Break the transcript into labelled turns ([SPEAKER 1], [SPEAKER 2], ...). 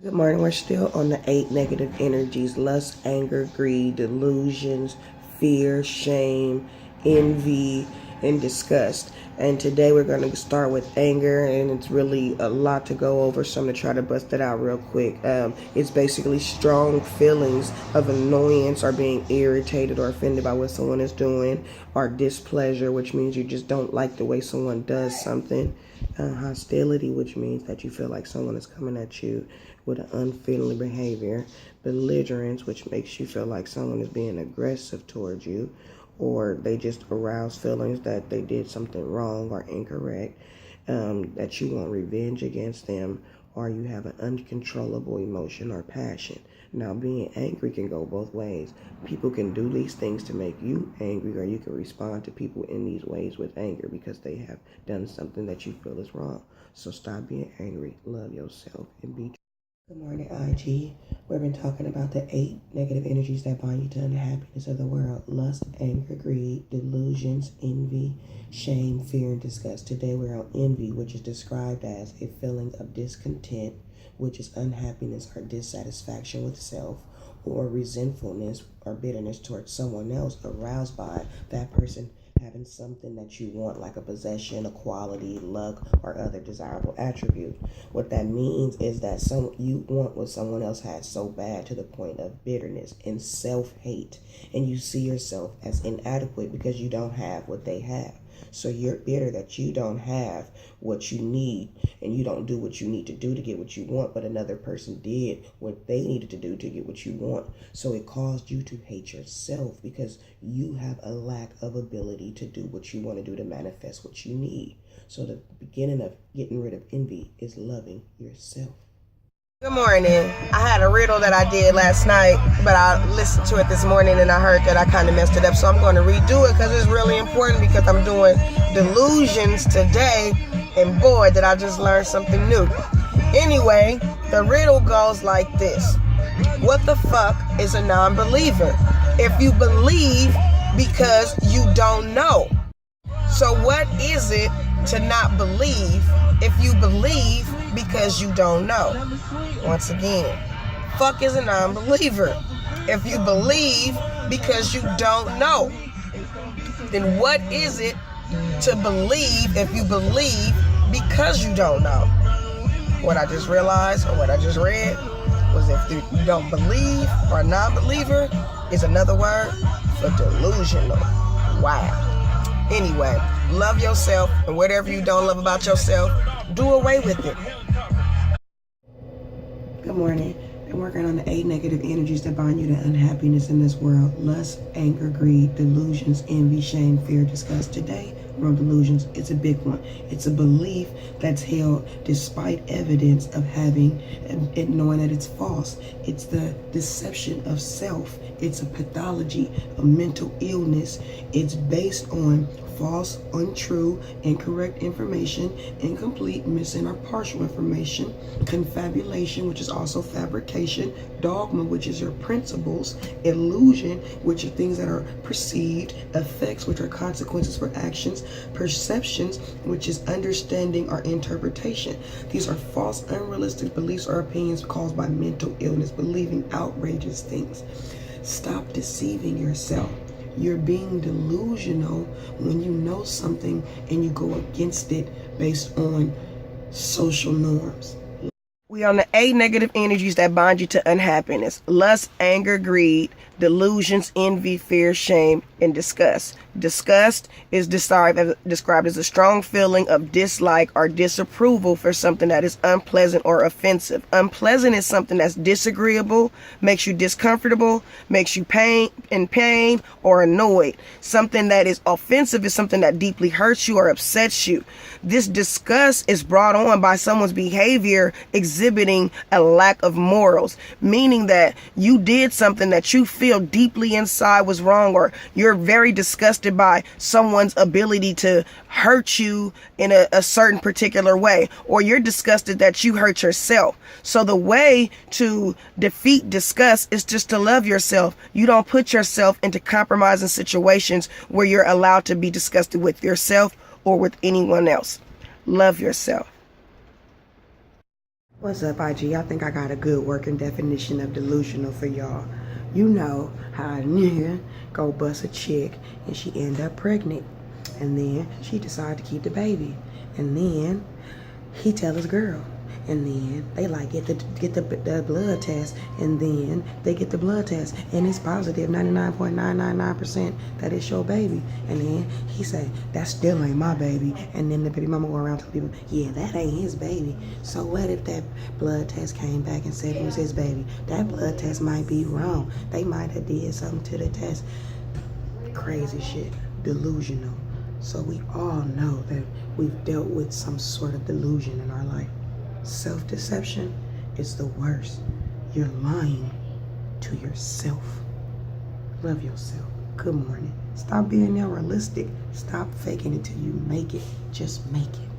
[SPEAKER 1] Good morning. We're still on the 8 negative energies: lust, anger, greed, delusions, fear, shame, envy, and disgust. And today we're going to start with anger, and it's really a lot to go over, so I'm going to try to bust it out real quick. It's basically strong feelings of annoyance or being irritated or offended by what someone is doing, or displeasure, which means you just don't like the way someone does something. Hostility, which means that you feel like someone is coming at you with an unfriendly behavior. Belligerence, which makes you feel like someone is being aggressive towards you, or they just arouse feelings that they did something wrong or incorrect, that you want revenge against them, or you have an uncontrollable emotion or passion. Now, being angry can go both ways. People can do these things to make you angry, or you can respond to people in these ways with anger because they have done something that you feel is wrong. So stop being angry, love yourself, and be. Good morning, IG. We've been talking about the 8 negative energies that bind you to unhappiness of the world: lust, anger, greed, delusions, envy, shame, fear, and disgust. Today we're on envy, which is described as a feeling of discontent, which is unhappiness or dissatisfaction with self, or resentfulness or bitterness towards someone else aroused by that person having something that you want, like a possession, a quality, luck, or other desirable attribute. What that means is that you want what someone else has so bad to the point of bitterness and self-hate, and you see yourself as inadequate because you don't have what they have. So you're bitter that you don't have what you need, and you don't do what you need to do to get what you want, but another person did what they needed to do to get what you want. So it caused you to hate yourself because you have a lack of ability to do what you want to do to manifest what you need. So the beginning of getting rid of envy is loving yourself. Good morning. I had a riddle that I did last night, but I listened to it this morning and I heard that I kind of messed it up. So I'm going to redo it because it's really important, because I'm doing delusions today. And boy, did I just learn something new. Anyway, the riddle goes like this. What the fuck is a non-believer? If you believe because you don't know. So what is it to not believe if you believe because you don't know? Once again, fuck is a non-believer. If you believe because you don't know, then what is it to believe if you believe because you don't know? What I just realized, or what I just read, was if you don't believe, or a non-believer is another word for delusional. Wow. Anyway, love yourself, and whatever you don't love about yourself, do away with it. Good morning. Been working on the 8 negative energies that bind you to unhappiness in this world: lust, anger, greed, delusions, envy, shame, fear, disgust. Today, we're on delusions. It's a big one. It's a belief that's held despite evidence of having it, knowing that it's false. It's the deception of self. It's a pathology, a mental illness. It's based on false, untrue, incorrect information, incomplete, missing, or partial information, confabulation, which is also fabrication, dogma, which is your principles, illusion, which are things that are perceived, effects, which are consequences for actions, perceptions, which is understanding or interpretation. These are false, unrealistic beliefs or opinions caused by mental illness, believing outrageous things. Stop deceiving yourself. You're being delusional when you know something and you go against it based on social norms. We on the 8 negative energies that bind you to unhappiness: lust, anger, greed, delusions, envy, fear, shame, and disgust. Disgust is described as a strong feeling of dislike or disapproval for something that is unpleasant or offensive. Unpleasant is something that's disagreeable, makes you discomfortable, makes you in pain or annoyed. Something that is offensive is something that deeply hurts you or upsets you. This disgust is brought on by someone's behavior exhibiting a lack of morals, meaning that you did something that you feel deeply inside was wrong, or you're very disgusted by someone's ability to hurt you in a certain particular way, or you're disgusted that you hurt yourself. So the way to defeat disgust is just to love yourself. You don't put yourself into compromising situations where you're allowed to be disgusted with yourself or with anyone else. Love yourself. What's up, IG? I think I got a good working definition of delusional for y'all. You know how a nigga go bust a chick and she end up pregnant. And then she decide to keep the baby. And then he tell his girl. And then they like get the blood test, and then they get the blood test, and it's positive 99.999% that it's your baby. And then he say that still ain't my baby, and then the baby mama go around telling people, yeah, that ain't his baby. So what if that blood test came back and said it was his baby? That blood test might be wrong. They might have did something to the test. Crazy shit. Delusional. So we all know that we've dealt with some sort of delusion in our life. Self-deception is the worst. You're lying to yourself. Love yourself. Good morning. Stop being unrealistic. Stop faking it till you make it. Just make it.